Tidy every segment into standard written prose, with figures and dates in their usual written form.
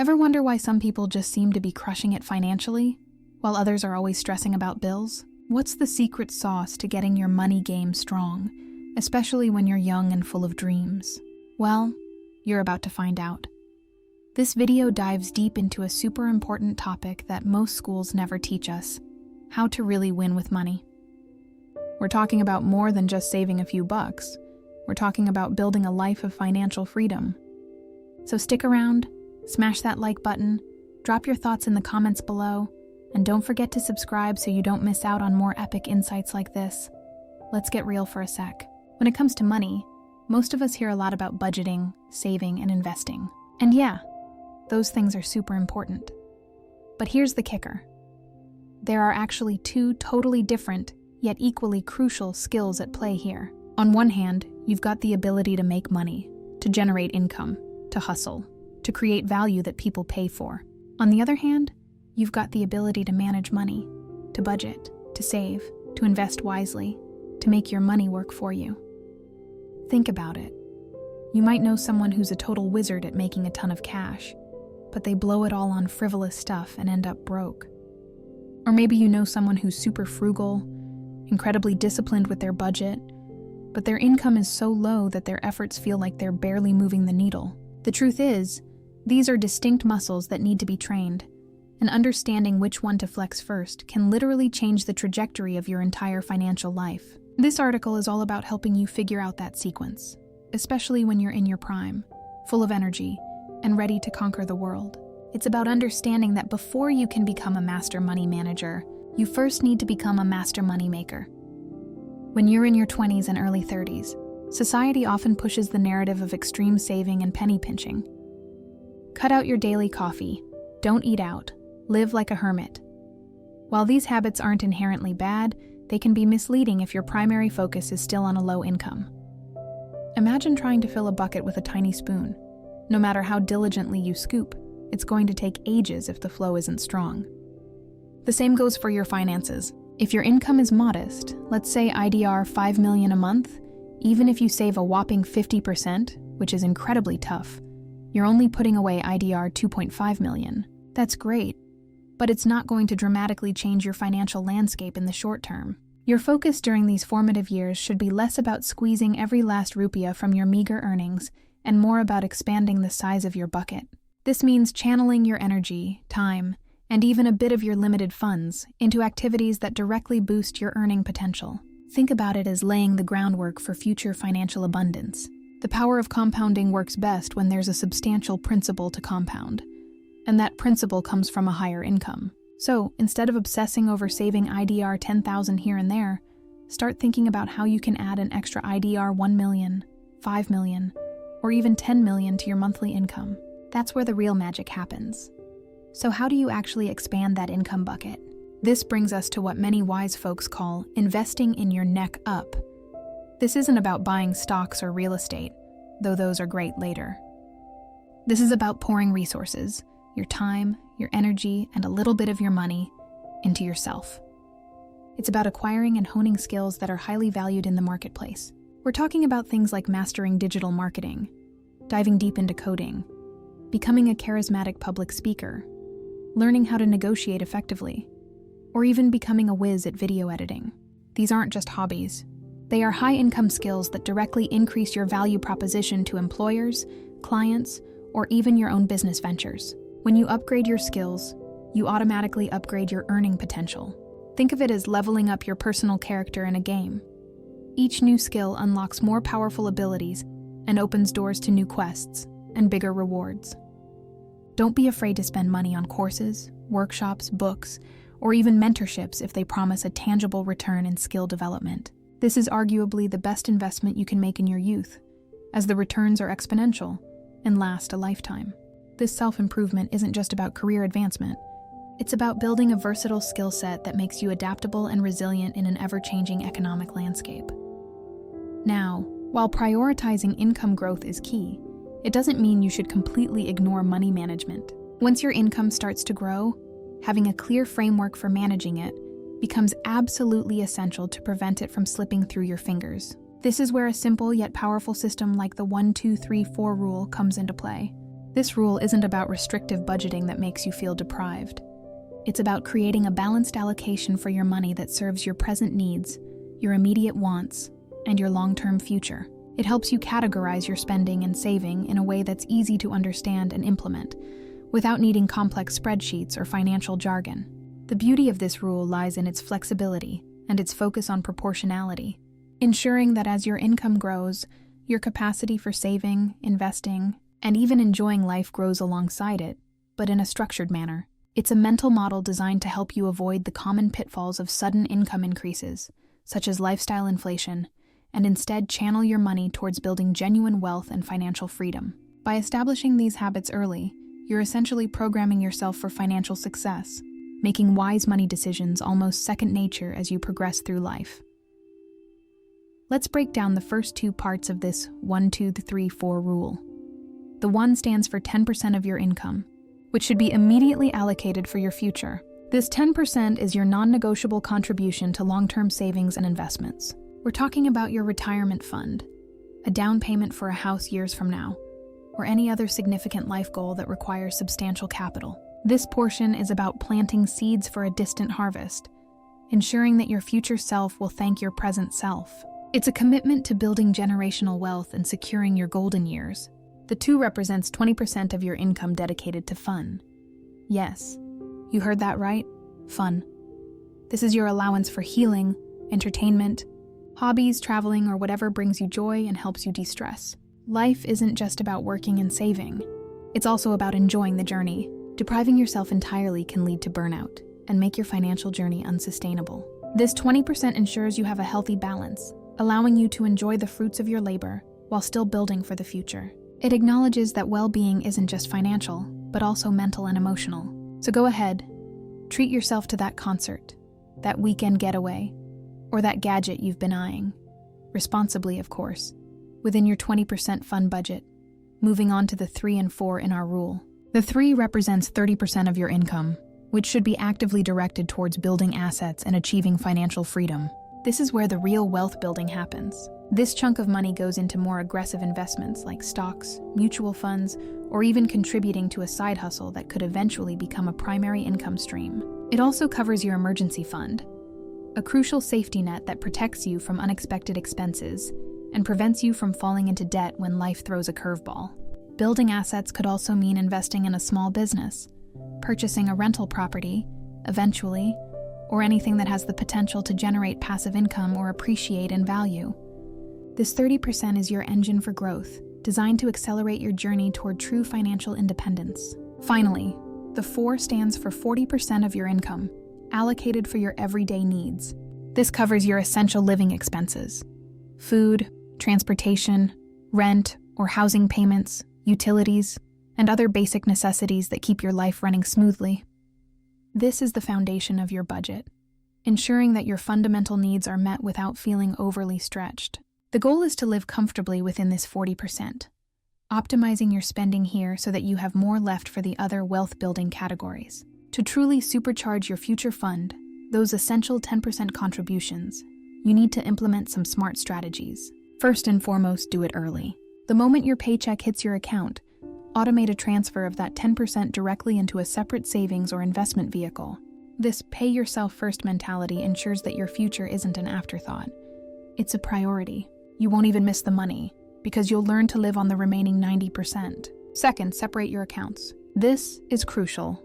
Ever wonder why some people just seem to be crushing it financially, while others are always stressing about bills? What's the secret sauce to getting your money game strong, especially when you're young and full of dreams? Well, you're about to find out. This video dives deep into a super important topic that most schools never teach us: how to really win with money. We're talking about more than just saving a few bucks. We're talking about building a life of financial freedom. So stick around, smash that like button, drop your thoughts in the comments below, and don't forget to subscribe so you don't miss out on more epic insights like this. Let's get real for a sec. When it comes to money, most of us hear a lot about budgeting, saving, and investing. And yeah, those things are super important. But here's the kicker. There are actually two totally different, yet equally crucial skills at play here. On one hand, you've got the ability to make money, to generate income, to hustle, to create value that people pay for. On the other hand, you've got the ability to manage money, to budget, to save, to invest wisely, to make your money work for you. Think about it. You might know someone who's a total wizard at making a ton of cash, but they blow it all on frivolous stuff and end up broke. Or maybe you know someone who's super frugal, incredibly disciplined with their budget, but their income is so low that their efforts feel like they're barely moving the needle. The truth is, these are distinct muscles that need to be trained, and understanding which one to flex first can literally change the trajectory of your entire financial life. This article is all about helping you figure out that sequence, especially when you're in your prime, full of energy, and ready to conquer the world. It's about understanding that before you can become a master money manager, you first need to become a master money maker. When you're in your 20s and early 30s, society often pushes the narrative of extreme saving and penny pinching. Cut out your daily coffee, don't eat out, live like a hermit. While these habits aren't inherently bad, they can be misleading if your primary focus is still on a low income. Imagine trying to fill a bucket with a tiny spoon. No matter how diligently you scoop, it's going to take ages if the flow isn't strong. The same goes for your finances. If your income is modest, let's say IDR $5 million a month, even if you save a whopping 50%, which is incredibly tough, you're only putting away IDR $2.5 million. That's great, but it's not going to dramatically change your financial landscape in the short term. Your focus during these formative years should be less about squeezing every last rupiah from your meager earnings and more about expanding the size of your bucket. This means channeling your energy, time, and even a bit of your limited funds into activities that directly boost your earning potential. Think about it as laying the groundwork for future financial abundance. The power of compounding works best when there's a substantial principal to compound, and that principal comes from a higher income. So, instead of obsessing over saving IDR 10,000 here and there, start thinking about how you can add an extra IDR 1 million, 5 million, or even 10 million to your monthly income. That's where the real magic happens. So how do you actually expand that income bucket? This brings us to what many wise folks call investing in your neck up. This isn't about buying stocks or real estate, though those are great later. This is about pouring resources, your time, your energy, and a little bit of your money into yourself. It's about acquiring and honing skills that are highly valued in the marketplace. We're talking about things like mastering digital marketing, diving deep into coding, becoming a charismatic public speaker, learning how to negotiate effectively, or even becoming a whiz at video editing. These aren't just hobbies. They are high-income skills that directly increase your value proposition to employers, clients, or even your own business ventures. When you upgrade your skills, you automatically upgrade your earning potential. Think of it as leveling up your personal character in a game. Each new skill unlocks more powerful abilities and opens doors to new quests and bigger rewards. Don't be afraid to spend money on courses, workshops, books, or even mentorships if they promise a tangible return in skill development. This is arguably the best investment you can make in your youth, as the returns are exponential and last a lifetime. This self-improvement isn't just about career advancement. It's about building a versatile skill set that makes you adaptable and resilient in an ever-changing economic landscape. Now, while prioritizing income growth is key, it doesn't mean you should completely ignore money management. Once your income starts to grow, having a clear framework for managing it becomes absolutely essential to prevent it from slipping through your fingers. This is where a simple yet powerful system like the 1-2-3-4 rule comes into play. This rule isn't about restrictive budgeting that makes you feel deprived. It's about creating a balanced allocation for your money that serves your present needs, your immediate wants, and your long-term future. It helps you categorize your spending and saving in a way that's easy to understand and implement, without needing complex spreadsheets or financial jargon. The beauty of this rule lies in its flexibility and its focus on proportionality, ensuring that as your income grows, your capacity for saving, investing, and even enjoying life grows alongside it, but in a structured manner. It's a mental model designed to help you avoid the common pitfalls of sudden income increases, such as lifestyle inflation, and instead channel your money towards building genuine wealth and financial freedom. By establishing these habits early, you're essentially programming yourself for financial success, making wise money decisions almost second nature as you progress through life. Let's break down the first two parts of this 1, 2, 3, 4 rule. The 1 stands for 10% of your income, which should be immediately allocated for your future. This 10% is your non-negotiable contribution to long-term savings and investments. We're talking about your retirement fund, a down payment for a house years from now, or any other significant life goal that requires substantial capital. This portion is about planting seeds for a distant harvest, ensuring that your future self will thank your present self. It's a commitment to building generational wealth and securing your golden years. The 2 represents 20% of your income dedicated to fun. Yes, you heard that right, fun. This is your allowance for healing, entertainment, hobbies, traveling, or whatever brings you joy and helps you de-stress. Life isn't just about working and saving. It's also about enjoying the journey. Depriving yourself entirely can lead to burnout and make your financial journey unsustainable. This 20% ensures you have a healthy balance, allowing you to enjoy the fruits of your labor while still building for the future. It acknowledges that well-being isn't just financial, but also mental and emotional. So go ahead, treat yourself to that concert, that weekend getaway, or that gadget you've been eyeing. Responsibly, of course, within your 20% fun budget. Moving on to the 3 and 4 in our rule. The 3 represents 30% of your income, which should be actively directed towards building assets and achieving financial freedom. This is where the real wealth building happens. This chunk of money goes into more aggressive investments like stocks, mutual funds, or even contributing to a side hustle that could eventually become a primary income stream. It also covers your emergency fund, a crucial safety net that protects you from unexpected expenses and prevents you from falling into debt when life throws a curveball. Building assets could also mean investing in a small business, purchasing a rental property, eventually, or anything that has the potential to generate passive income or appreciate in value. This 30% is your engine for growth, designed to accelerate your journey toward true financial independence. Finally, the 4 stands for 40% of your income, allocated for your everyday needs. This covers your essential living expenses: food, transportation, rent or housing payments, utilities, and other basic necessities that keep your life running smoothly. This is the foundation of your budget, ensuring that your fundamental needs are met without feeling overly stretched. The goal is to live comfortably within this 40%, optimizing your spending here so that you have more left for the other wealth-building categories. To truly supercharge your future fund, those essential 10% contributions, you need to implement some smart strategies. First and foremost, do it early. The moment your paycheck hits your account, automate a transfer of that 10% directly into a separate savings or investment vehicle. This pay-yourself-first mentality ensures that your future isn't an afterthought. It's a priority. You won't even miss the money, because you'll learn to live on the remaining 90%. Second, separate your accounts. This is crucial.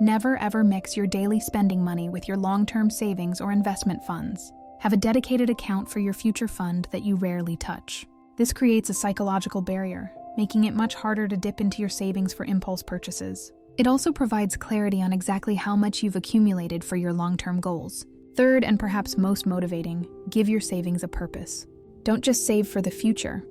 Never ever mix your daily spending money with your long-term savings or investment funds. Have a dedicated account for your future fund that you rarely touch. This creates a psychological barrier, making it much harder to dip into your savings for impulse purchases. It also provides clarity on exactly how much you've accumulated for your long-term goals. Third, and perhaps most motivating, give your savings a purpose. Don't just save for the future.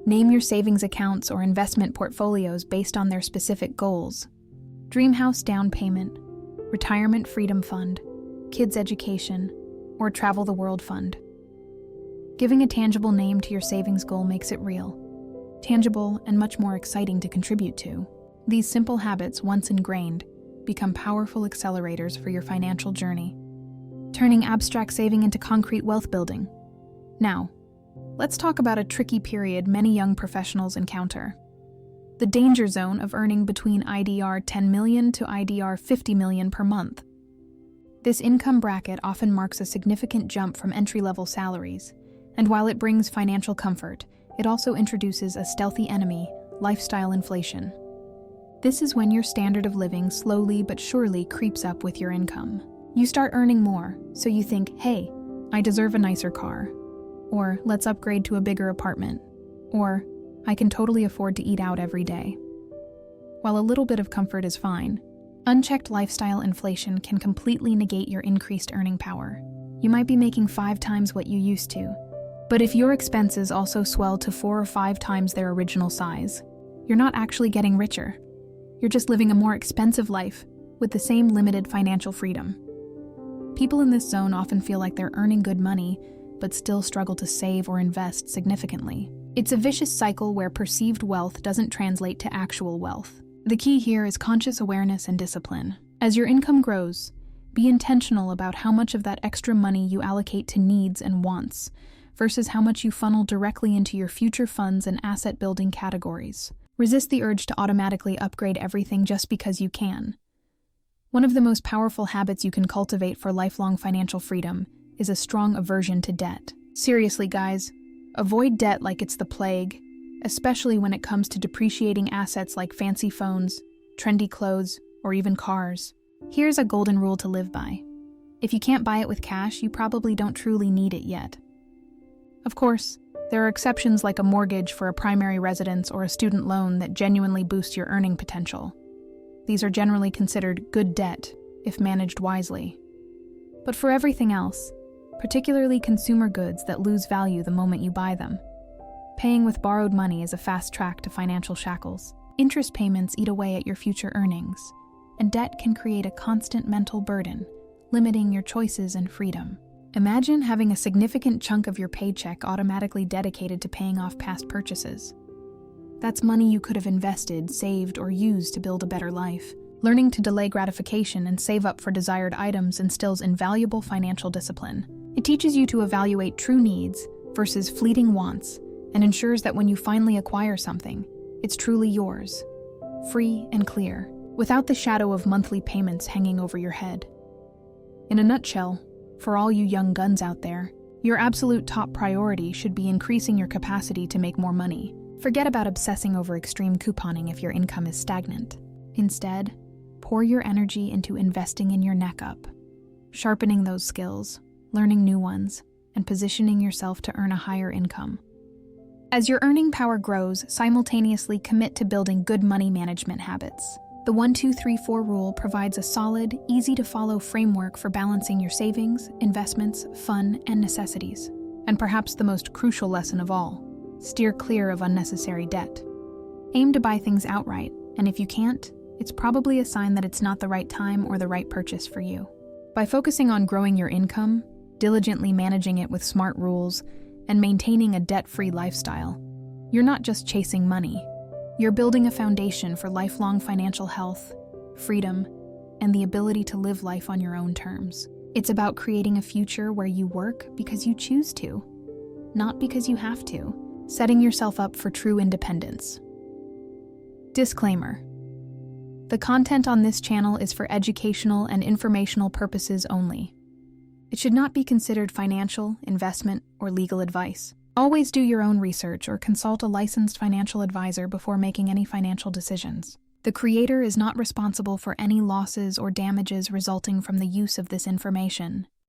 Name your savings accounts or investment portfolios based on their specific goals. Dreamhouse down payment, retirement freedom fund, kids education, or travel the world fund. Giving a tangible name to your savings goal makes it real, tangible, and much more exciting to contribute to. These simple habits, once ingrained, become powerful accelerators for your financial journey, turning abstract saving into concrete wealth building. Now, let's talk about a tricky period many young professionals encounter: the danger zone of earning between IDR 10 million to IDR 50 million per month. This income bracket often marks a significant jump from entry-level salaries, and while it brings financial comfort, it also introduces a stealthy enemy, lifestyle inflation. This is when your standard of living slowly but surely creeps up with your income. You start earning more, so you think, hey, I deserve a nicer car, or let's upgrade to a bigger apartment, or I can totally afford to eat out every day. While a little bit of comfort is fine, unchecked lifestyle inflation can completely negate your increased earning power. You might be making 5 times what you used to, but if your expenses also swell to 4 or 5 times their original size, you're not actually getting richer. You're just living a more expensive life with the same limited financial freedom. People in this zone often feel like they're earning good money, but still struggle to save or invest significantly. It's a vicious cycle where perceived wealth doesn't translate to actual wealth. The key here is conscious awareness and discipline. As your income grows, be intentional about how much of that extra money you allocate to needs and wants, versus how much you funnel directly into your future funds and asset-building categories. Resist the urge to automatically upgrade everything just because you can. One of the most powerful habits you can cultivate for lifelong financial freedom is a strong aversion to debt. Seriously, guys, avoid debt like it's the plague, especially when it comes to depreciating assets like fancy phones, trendy clothes, or even cars. Here's a golden rule to live by. If you can't buy it with cash, you probably don't truly need it yet. Of course, there are exceptions like a mortgage for a primary residence or a student loan that genuinely boost your earning potential. These are generally considered good debt if managed wisely. But for everything else, particularly consumer goods that lose value the moment you buy them, paying with borrowed money is a fast track to financial shackles. Interest payments eat away at your future earnings, and debt can create a constant mental burden, limiting your choices and freedom. Imagine having a significant chunk of your paycheck automatically dedicated to paying off past purchases. That's money you could have invested, saved, or used to build a better life. Learning to delay gratification and save up for desired items instills invaluable financial discipline. It teaches you to evaluate true needs versus fleeting wants, and ensures that when you finally acquire something, it's truly yours, free and clear, without the shadow of monthly payments hanging over your head. In a nutshell, for all you young guns out there, your absolute top priority should be increasing your capacity to make more money. Forget about obsessing over extreme couponing if your income is stagnant. Instead, pour your energy into investing in your neck up, sharpening those skills, learning new ones, and positioning yourself to earn a higher income. As your earning power grows, simultaneously commit to building good money management habits. The 1-2-3-4 rule provides a solid, easy-to-follow framework for balancing your savings, investments, fun, and necessities. And perhaps the most crucial lesson of all, steer clear of unnecessary debt. Aim to buy things outright, and if you can't, it's probably a sign that it's not the right time or the right purchase for you. By focusing on growing your income, diligently managing it with smart rules, and maintaining a debt-free lifestyle, you're not just chasing money. You're building a foundation for lifelong financial health, freedom, and the ability to live life on your own terms. It's about creating a future where you work because you choose to, not because you have to, setting yourself up for true independence. Disclaimer: the content on this channel is for educational and informational purposes only. It should not be considered financial, investment, or legal advice. Always do your own research or consult a licensed financial advisor before making any financial decisions. The creator is not responsible for any losses or damages resulting from the use of this information.